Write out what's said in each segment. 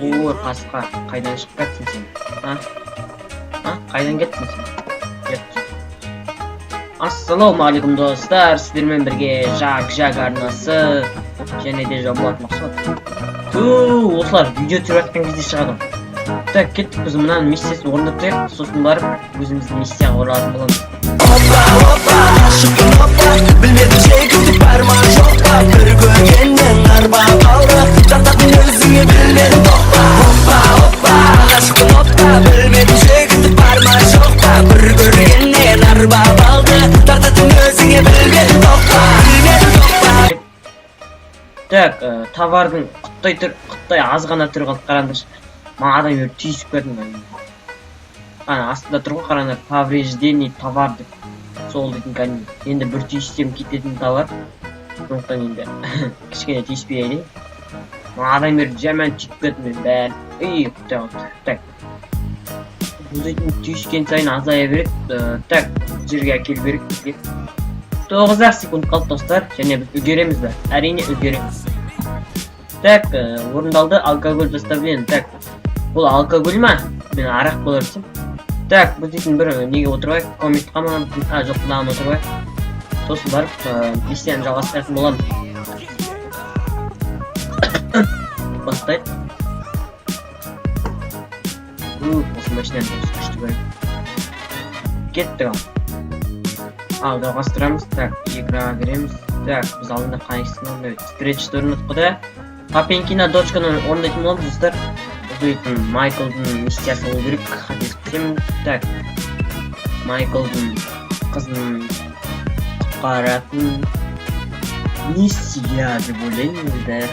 Ой, қасқа, қайдан шығып кеттің сен? Қайдан кеттің сен? Ассалаумағалейкум достар, сіздермен бірге Жаг арнасы және де Жабылат Мақсат. Осылар видео түсіріп жатқан кезде шығады. Так, кеттік, біз мынаның миссиясын орындап тұрайық, сосын барып өзіміздің миссияға оралатын боламыз. Білмедім секілді бар ма жоқ па, бір көргеннен арба қалды, жататын өзіңе білмедім тоқпа. Ғашықпын оппа, білмедім секілді бар ма жоқ па, бір көргеннен арба қалды, жататын өзіңе білмедім тоқпа. Так, товардың құттай аз ғана түрі қалды, қараңдаршы. Маған адам түйісіп көрдім. Астында тұр ғой, қараңдар, повреждений товар деп. Сол дейтін кәдімгі. Енді бір түйіссем кететін товар. Сондықтан енді кішкене түйіспей әлейін. Адам жаман түйіп көрдім мен бәрін. Так. Бұл дейтін түйіскен сайын азая береді. Так, жерге әкел берек бізге. 9 секунд қалды достар. Және біз үлгереміз бе? Әрине үлгереміз. Так, орындалды алкоголь доставлен. Так, бұл алкоголь ма? Мен арақ болар десем. Так, біз дейтін бір неге отырайық? Комментқа ма? Жоқ, мынаған отырайық. Сосын барып, миссияны жалғастыратын боламыз. Бастайды. Осы машинаны күшті көрейік. Кеттік ал. Ал, жалғастырамыз. Так, играға кіреміз. Так, біз алдында қаншысын орындайды. Стретчті орындатқыда. Папенькина дочканы орындайтын боламыз, достар. Бұл Майклдың миссиясы болу керек. Қателеспесем. Так, Майклдың қызын құтқаратын миссия деп ойлаймын енді.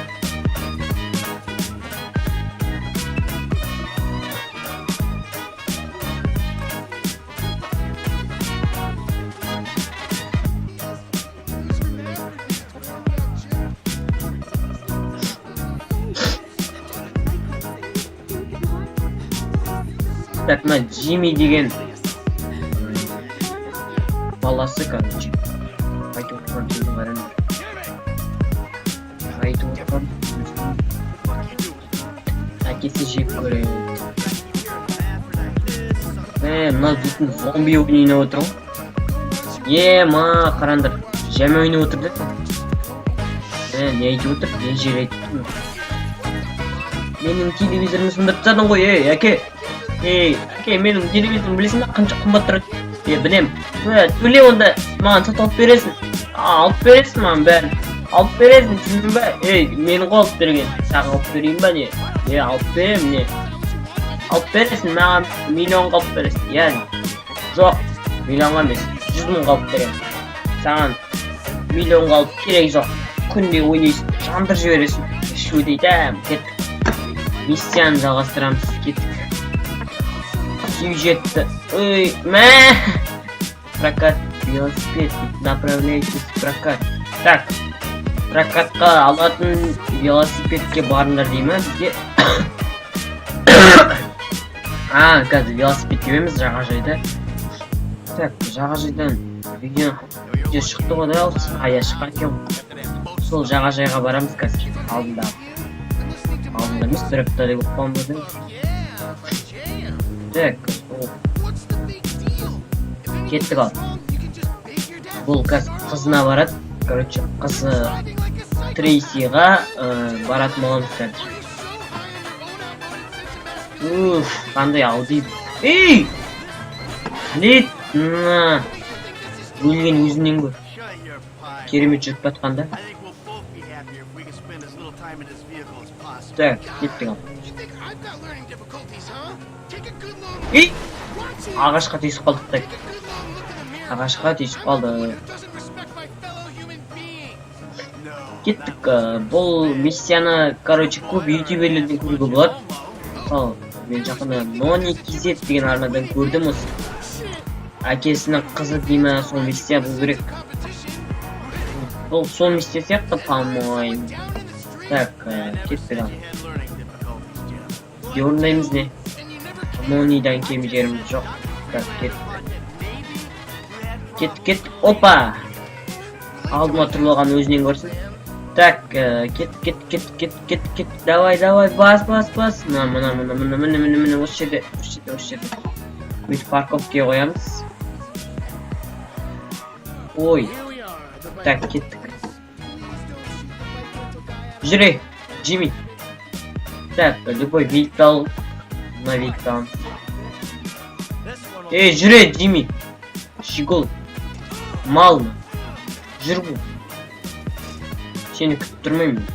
Так, мына Джимми деген баласы, короче. Айтып отырған сөздің қараңдар. Айтып отырған сөздің әкесі жек көреді. Мына дейтін зомби ойнап отыр ғой. Қараңдар, жәме ойнап отыр деп. Не айтып отыр? Не жер айтып отыр? Менің телевизорымды сындырып тастадың ғой, әке. Әке, менің телевизорым білесің бе, қанша қымбат тұрады? Білем. Төле онда, маған сатып алып бересің. Алып бересің маған бәрін. Алып бересің, түсіндің бе? Мені ғой алып берген. Саған алып берейін ба не? Алып берем не? Алып бересің, маған миллионға алып бересің. Жоқ, миллионға емес, 100 мыңға алып берем. Саған миллионға алып керек жоқ. Күнде ойнайсың, жандыр жібересің. Шу дейді, кеттік. Миссияны жалғастырамыз, кеттік. Сюжетті. Прокат велосипед. Направляйтесь в прокат. Так, прокатқа алатын велосипедке барыңдар деймі бізге. Қазір велосипед кебеміз жағажайда. Так, жағажайдан видео шықты ғой да, қайда шыққан екен. Сол жағажайға барамыз қазір. Алдында емес, бір аптадай болып қалған болдың. Так, кеттік ал. Бұл қызына барады. Короче, қызы Трейсиға баратын боламыз қазір. Қандай аудип. Лет! Өлген өзінен көр. Керемет жүріп батқанда. Так, кеттік ал. Ағашқа түйісіп қалдық. Ағашқа түйісіп қалды. Кеттік. Бұл миссияны, короче, көп ютуберлерден көруге болады. Мысалы, мен жақында Нони Кизет деген арнадан көрдім осы. Әкесінің қызы деймі, сол миссия бұл керек. Бұл сол миссия сияқты, по-моему. Так, кеттік ал. Орындаймыз не? Нонидан кем жеріміз жоқ. Так, кеттік. Опа! Алдыма тұрылған өзінен көрсін. Так, кет. Давай, бас. Мына, осы жерде. Бүйтіп парковкаға қоямыз. Ой. Так, кеттік. Жүре, Джимми. Так, любой вилікті ал. Мына вилікті аламыз. Ей, жүре, Джимми. Щегол. Мал ма? Жүр бұл. Сені күтіп тұрмаймын.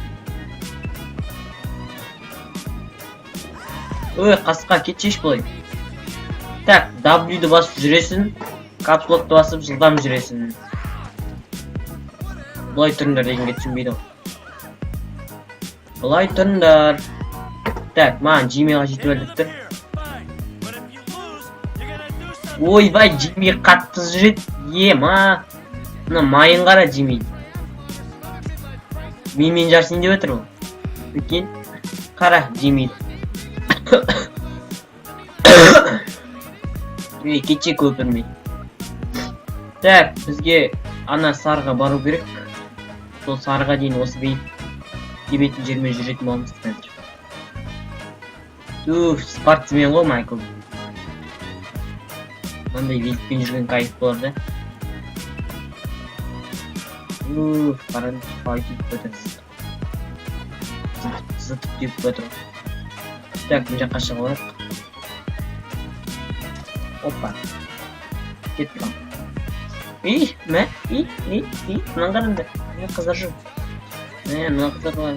Ой, қасқа, кетшеш былай. Так, W-ді басып жүресің. Капслокты басып жылдам жүресің. Бұлай тұрыңдар дегенге түсінбейді ғой. Бұлай тұрыңдар. Так, маған Джиммиға жетіп әлдіктір. Ойбай, Джимми қатты жүреді. Ма. Мына майын қара, Джимми. Менімен жарсың деп отыр ол. Өткен. Қара, Джимми. Кетше көпірмей. Так, бізге ана сарға бару керек. Сол сарға дейін осы бейбетін жермен жүретін боламыз қазір. Спортсмен ғой Майкл. Мынандай великпен жүрген кайф болар да. Қараңыз, қалай кетіп өтірсіз. Зытып түйіп өтір. Так, бұл жаққа шығып алайық. Опа. Кетіп қалам. Мынан қараңдар. Қыздар жүр. Мына қыздар қалай.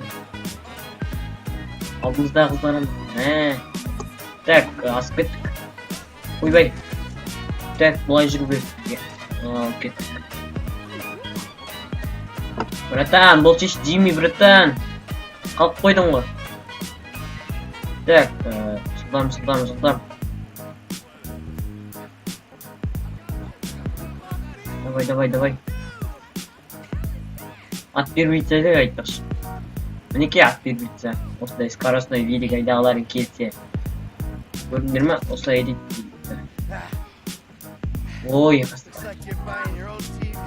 Алдымыздағы қыздар қараңдар. Так, асып кеттік. Ойбай. Так, бұлай жүру керек. Кеттік. Братан, бұл шеш Джимми, братан. Қалып қойдың ғой. Так, жылдам. Давай. Ат бермейді деп айтпақшы. Мінеке ат бермейді. Осындай скоростной велик айдағыларың келсе. Көрдіңдер ме? Осылай едет дейді. Ой, қастық.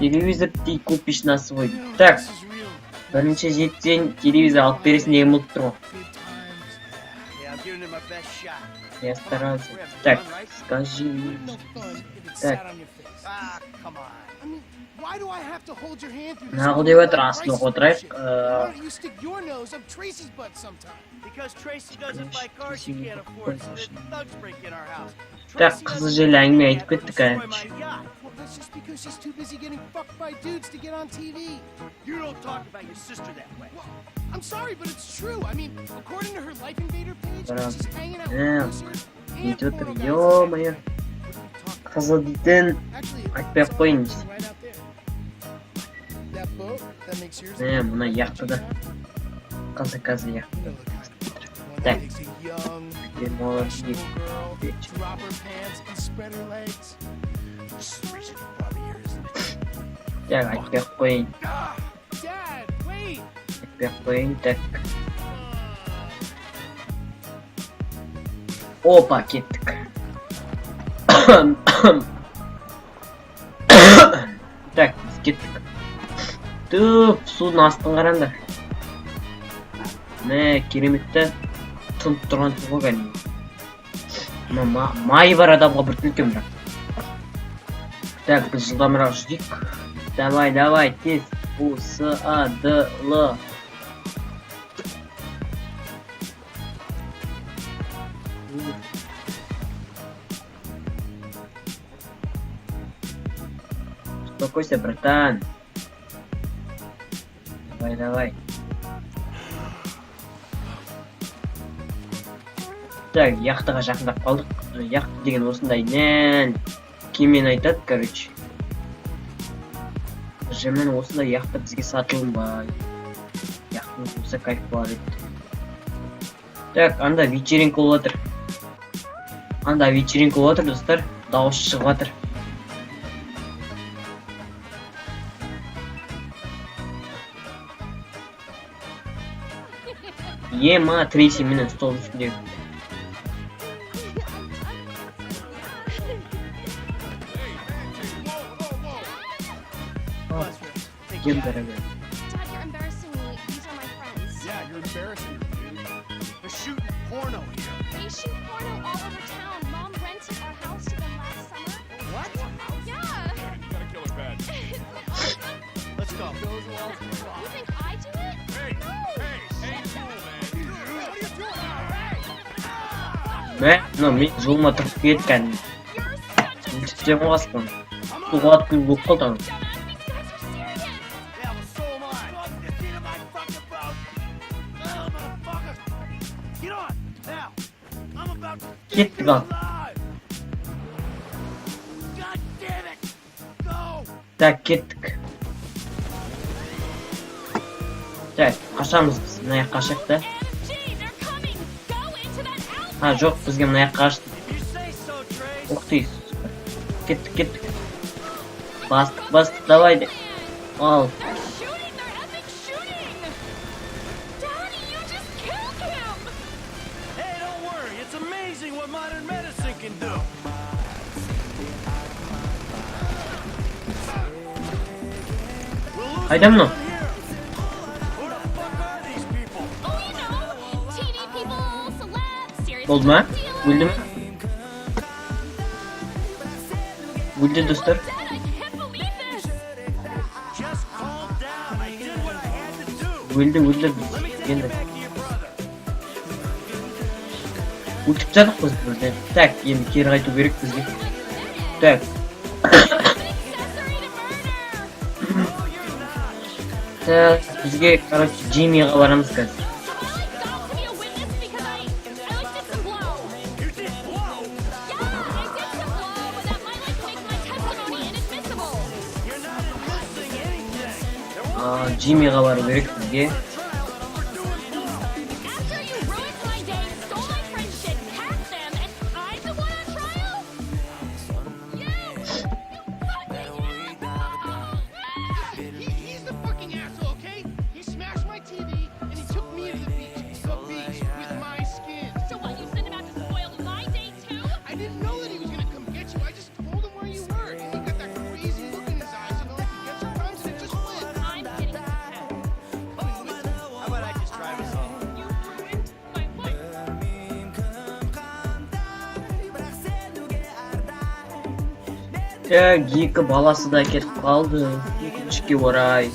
Телевизор купиш на свой. Так, бірінші жетсен телевизор алып бересін деген болып тұр ғой. Я старался. Так, скажи. Так. Нағыл деп өтір, астын оқып отырайық. Так, қызы желі әңгіме айтып кеттік әнші. Нетіп өтір, ё-майы. Қызы дейтін айтпай қойын. Мына яқтыда. Қызы яқтыда. Так. Так, айтпай қойын. Так. Опа, кеттік. Так, біз кеттік. Судың астын қараңдар. Кереметті тұнып тұрған тұғы кәдімгі. Майы бар адамға бір түлкен бірақ. Так, біз жылдамырақ жүрейік. Давай, тез. Усадылы. Успокойся, братан. Давай. Так, яқтыға жақындап қалдық. Яқты деген осындай кемен айтады, короче. Жемен осындай яқты бізге сатылынбай. Яқтың болса кайф болады. Так, анда вечеринка болып отыр, достар. Дауыс шығып жатыр. Ема, Трейси менен стол үстінде. Кем дорогой? porno here. They shoot porno all over town. Mom rented our house to them last summer. What? Yeah. You got a killer bed. Isn't that awesome? Let's go. You think I do it? Hey, No. hey, cool, man. What are you doing now? Hey! Ve no men жолыма тұрып кеткен. You're such a Түтем басқан. Суға атып болып қалды. dumbass. These guys are serious. Yeah, well, so am I. Get in my fucking boat. Oh, motherfucker. Get on. Now. I'm about to Кетті you қалды. alive. God damn it. Go. Так, кеттік. Так, қашамыз біз. Мына жаққа қашайық та. MG, they're coming. Go into that outlet. Ha жоқ, бізге мына жаққа қашты. If you say so, Trace. Ух ты. Кеттік. Бастық, давай де. Ал. They're shooting. They're epic shooting. Daddy, you just killed him. Hey, don't worry. It's amazing what modern medicine can do. We'll lose Haydi mı? everyone here. Who the fuck are these people? Oh, you know, TV people, celebs, serious Oldu mu? drug dealers. Öldü mü? Öldü dostlar. Dad, I can't believe this. Just calm down. I did what I had to do. Öldü. Let me take you Енді. back to your brother. Өтіп жатық біз бірде. Так, енді кері қайту керек бізге. Так. Так, бізге, короче, Джиммиға барамыз қазір. You did blow. You're not admitting anything. There was Джиммиға бару керек бізге. He's the fucking asshole, okay? He smashed my TV and he took me to the beach. The beach with my skin. I didn't know that he was gonna come get you. I just told him where you were. And he got that crazy look in his eyes, you know, like he gets sometimes and it just went. How about I just drive us home? Так, екі баласы да кетіп қалды. Өкінішке орай.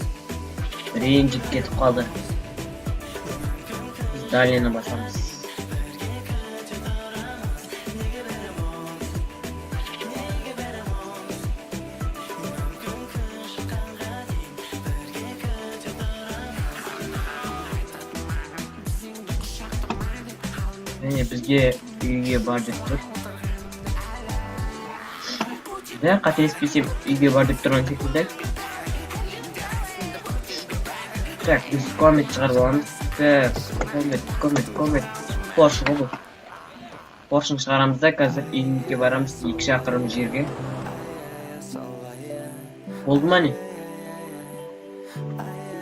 Ренжіп кетіп қалды. Біз далені басамыз. Міне бізге үйге бар деп тұр. Да, қателеспесем үйге бар деп тұрған секілді. Так, біз комет шығарып аламыз. Так, комет. Порш ғой бұл. Поршын шығарамыз да, қазір үйге барамыз 2 шақырым жерге. Болды ма не?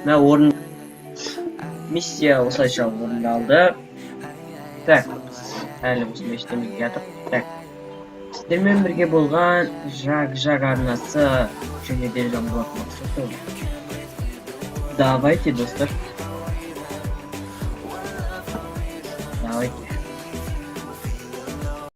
Мына орын... Миссия осылайша орындалды. Так, әлі осындай ештемеге жатыр. Так, сіздермен бірге болған Жаг арнасы және де Жанболат Мақсатов. Давайте, достар.